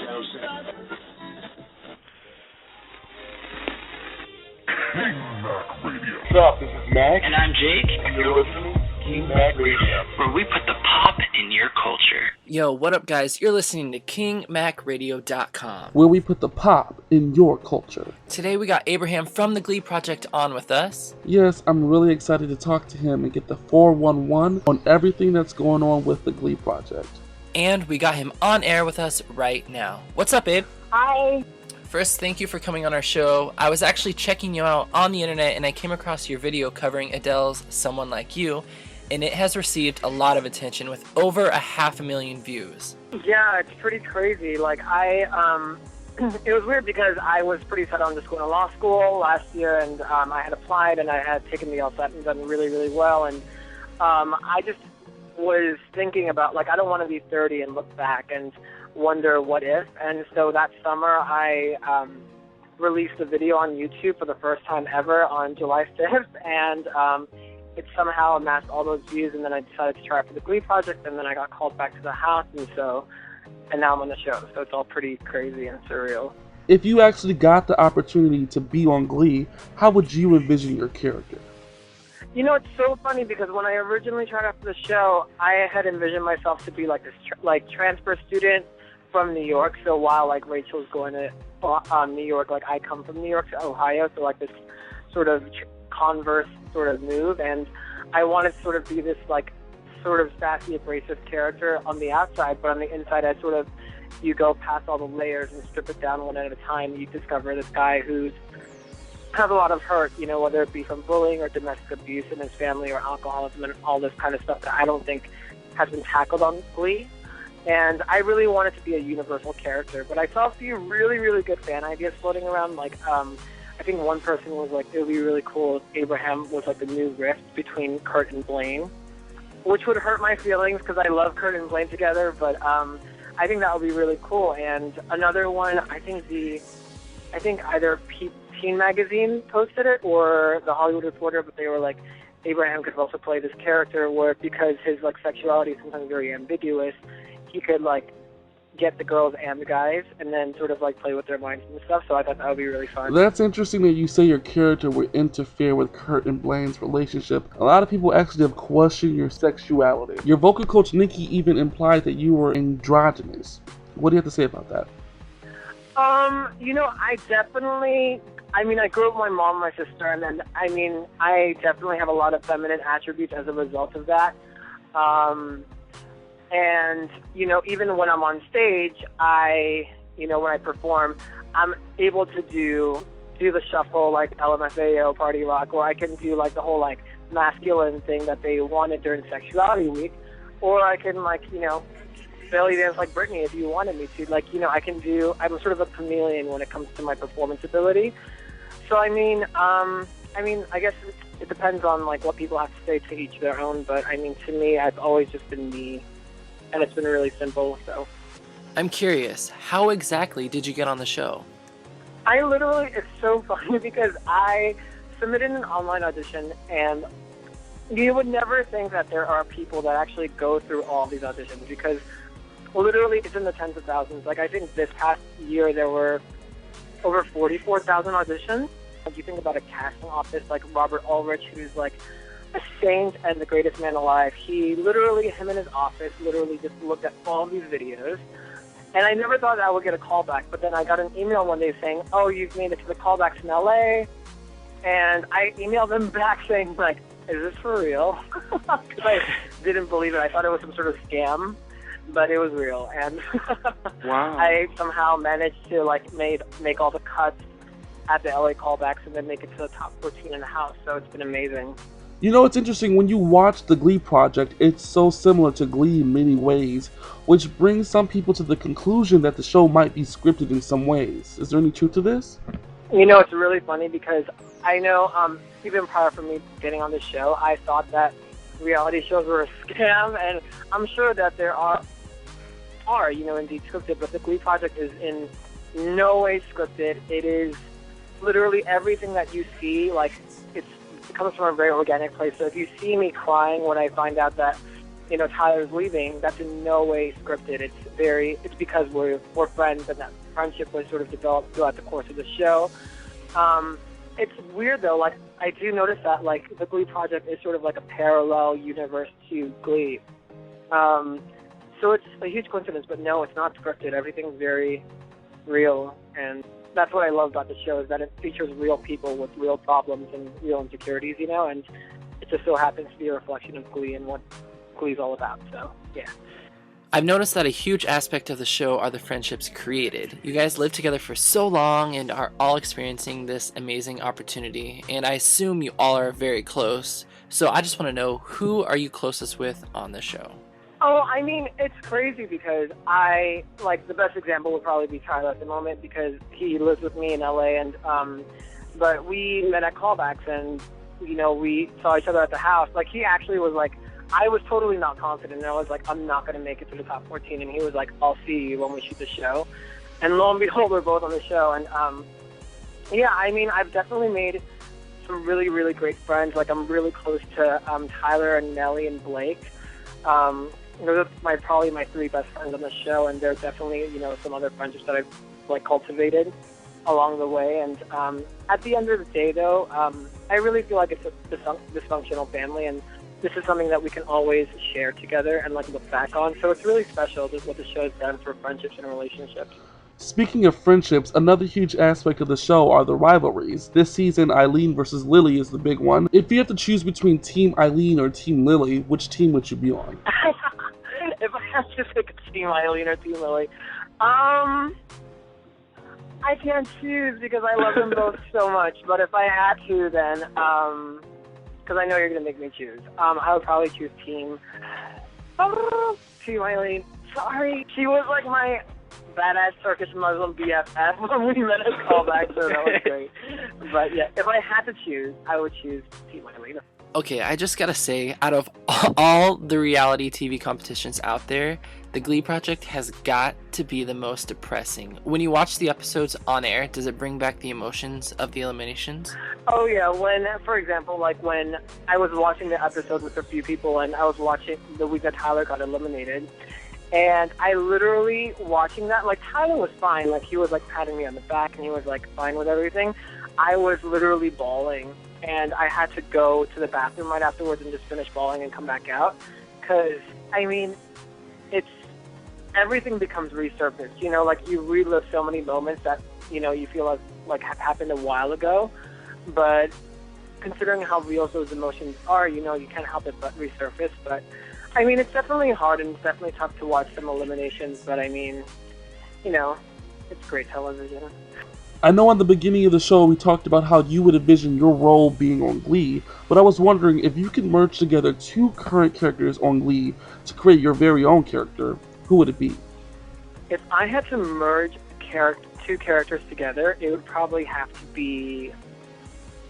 What's up? This is Mac. And I'm Jake. And you're listening to King Mac Radio, where we put the pop in your culture. Yo, what up, guys? You're listening to KingMacRadio.com, where we put the pop in your culture. Today we got Abraham from the GLEE Project on with us. Yes, I'm really excited to talk to him and get the 411 on everything that's going on with the GLEE Project. And we got him on air with us right now. What's up, Abe? Hi. First, thank you for coming on our show. I was actually checking you out on the internet and I came across your video covering Adele's Someone Like You, and it has received a lot of attention with over 500,000 views. Yeah, it's pretty crazy. Like, it was weird because I was pretty set on just going to law school last year, and I had applied and I had taken the LSAT and done really, really well, and I just was thinking about, like, I don't want to be 30 and look back and wonder what if. And so that summer I released a video on YouTube for the first time ever on July 5th, and it somehow amassed all those views, and then I decided to try it for the GLEE Project, and then I got called back to the house, and now I'm on the show, so it's all pretty crazy and surreal. If you actually got the opportunity to be on GLEE, how would you envision your character? You know, it's so funny because when I originally tried out for the show, I had envisioned myself to be like this transfer student from New York. So while like Rachel's going to New York, like I come from New York to Ohio, so like this sort of converse sort of move, and I wanted to sort of be this like sort of sassy, abrasive character on the outside, but on the inside, I sort of, you go past all the layers and strip it down one at a time. You discover this guy who's has a lot of hurt, you know, whether it be from bullying or domestic abuse in his family or alcoholism and all this kind of stuff that I don't think has been tackled on GLEE. And I really wanted to be a universal character, but I saw a few really, really good fan ideas floating around. Like, I think one person was like, it would be really cool if Abraham was like the new rift between Kurt and Blaine, which would hurt my feelings because I love Kurt and Blaine together, but I think that would be really cool. And another one, I think either Teen Magazine posted it or The Hollywood Reporter, but they were like, Abraham could also play this character where, because his like sexuality is sometimes very ambiguous, he could like get the girls and the guys and then sort of like play with their minds and stuff. So I thought that would be really fun. That's interesting that you say your character would interfere with Kurt and Blaine's relationship. A lot of people actually have questioned your sexuality. Your vocal coach Nikki even implied that you were androgynous. What do you have to say about that? You know, I grew up with my mom and my sister, and then, I definitely have a lot of feminine attributes as a result of that. And, you know, even when I'm on stage, when I perform, I'm able to do the shuffle, like LMFAO, Party Rock, or I can do, like, the whole, like, masculine thing that they wanted during Sexuality Week, or I can, like, you know, belly dance like Britney if you wanted me to. Like, you know, I'm sort of a chameleon when it comes to my performance ability. So, I guess it depends on, like, what people have to say, to each their own, but, to me, I've always just been me, and it's been really simple, so. I'm curious, how exactly did you get on the show? It's so funny because I submitted an online audition, and you would never think that there are people that actually go through all these auditions, because literally it's in the tens of thousands. Like, I think this past year there were over 44,000 auditions. If you think about a casting office like Robert Ulrich, who's like a saint and the greatest man alive, him in his office literally just looked at all these videos. And I never thought that I would get a callback, but then I got an email one day saying, oh, you've made it to the callbacks in LA. And I emailed them back saying, like, is this for real? Because I didn't believe it. I thought it was some sort of scam, but it was real. And wow. I somehow managed to, like, make all the cuts at the LA callbacks and then make it to the top 14 in the house. So it's been amazing. You know, it's interesting, when you watch the GLEE Project, it's so similar to GLEE in many ways, which brings some people to the conclusion that the show might be scripted in some ways. Is there any truth to this? You know, it's really funny because I know, even prior to me getting on the show, I thought that reality shows were a scam, and I'm sure that there are indeed scripted, but the GLEE Project is in no way scripted. It is literally everything that you see, like, it comes from a very organic place. So if you see me crying when I find out that Tyler's leaving, that's in no way scripted. It's because we're friends, and that friendship was sort of developed throughout the course of the show. It's weird though, like I do notice that like the GLEE Project is sort of like a parallel universe to GLEE. So it's a huge coincidence, but no, it's not scripted. Everything's very real, and that's what I love about the show, is that it features real people with real problems and real insecurities, and it just so happens to be a reflection of GLEE and what GLEE's all about. So yeah. I've noticed that a huge aspect of the show are the friendships created. You guys live together for so long and are all experiencing this amazing opportunity, and I assume you all are very close. So I just want to know, who are you closest with on the show? Oh, I mean, it's crazy because the best example would probably be Tyler at the moment, because he lives with me in LA, and but we met at callbacks, and we saw each other at the house. Like, he actually was like, I was totally not confident, and I was like, I'm not going to make it to the top 14, and he was like, I'll see you when we shoot the show. And lo and behold, we're both on the show, and yeah, I mean, I've definitely made some really, really great friends. Like, I'm really close to Tyler and Nellie and Blake. Those are probably my three best friends on the show, and there's definitely, some other friendships that I've cultivated along the way. And at the end of the day, though, I really feel like it's a dysfunctional family, and this is something that we can always share together and look back on. So it's really special, just what the show has done for friendships and relationships. Speaking of friendships, another huge aspect of the show are the rivalries. This season, Eileen versus Lily is the big one. If you have to choose between Team Eileen or Team Lily, which team would you be on? If I have to pick a Team Eileen or Team Lily, I can't choose because I love them both so much. But if I had to, then, because I know you're going to make me choose, I would probably choose Team Eileen. Sorry. She was like my badass Turkish Muslim BFF when we met at callback, so that was great. But yeah, if I had to choose, I would choose Team Eileen. Okay, I just gotta say, out of all the reality TV competitions out there, the GLEE Project has got to be the most depressing. When you watch the episodes on air, does it bring back the emotions of the eliminations? Oh yeah, for example, when I was watching the episode with a few people, and I was watching the week that Tyler got eliminated, and I literally watching that, Tyler was fine, he was patting me on the back, and he was fine with everything. I was literally bawling, and I had to go to the bathroom right afterwards and just finish bawling and come back out, because, I mean, everything becomes resurfaced, you relive so many moments that, you feel like have happened a while ago, but considering how real those emotions are, you can't help it but resurface. But I mean, it's definitely hard, and it's definitely tough to watch some eliminations, but I mean, it's great television. I know at the beginning of the show we talked about how you would envision your role being on GLEE, but I was wondering if you could merge together two current characters on GLEE to create your very own character, who would it be? If I had to merge two characters together, it would probably have to be...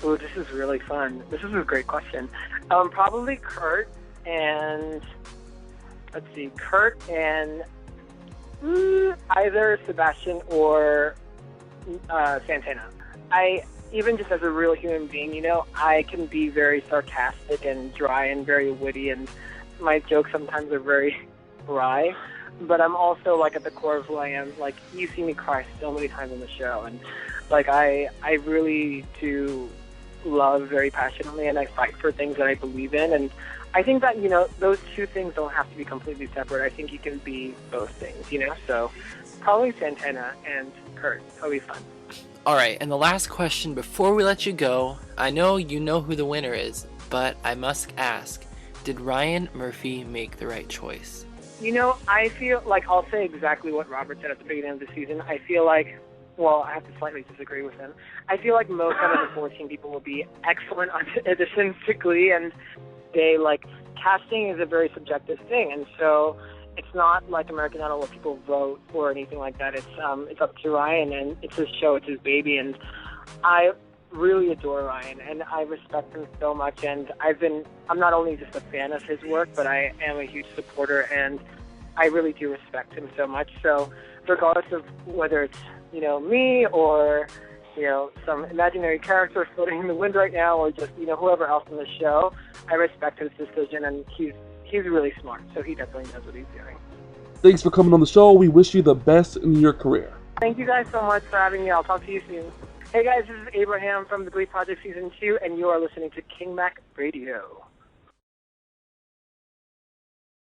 Oh, this is really fun. This is a great question. Probably Kurt and... Let's see, Kurt and either Sebastian or Santana. Even just as a real human being, I can be very sarcastic and dry and very witty, and my jokes sometimes are very wry, but I'm also, at the core of who I am. You see me cry so many times on the show, and, I really do love very passionately, and I fight for things that I believe in, and I think that, those two things don't have to be completely separate. I think you can be both things, so probably Santana and Kurt. That'll be fun. Alright, and the last question before we let you go, I know you know who the winner is, but I must ask, did Ryan Murphy make the right choice? I feel I'll say exactly what Robert said at the beginning of the season. I feel I have to slightly disagree with him. I feel like most out of the 14 people will be excellent additions to GLEE, and they, casting is a very subjective thing, and so it's not like American Idol where people vote or anything like that. It's up to Ryan, and it's his show, it's his baby, and I really adore Ryan, and I respect him so much, and I'm not only just a fan of his work, but I am a huge supporter, and I really do respect him so much. So regardless of whether it's, me or, some imaginary character floating in the wind right now, or just, whoever else in the show, I respect his decision, and he's he's really smart, so he definitely knows what he's doing. Thanks for coming on the show. We wish you the best in your career. Thank you guys so much for having me. I'll talk to you soon. Hey guys, this is Abraham from the GLEE Project Season 2, and you are listening to King Mac Radio.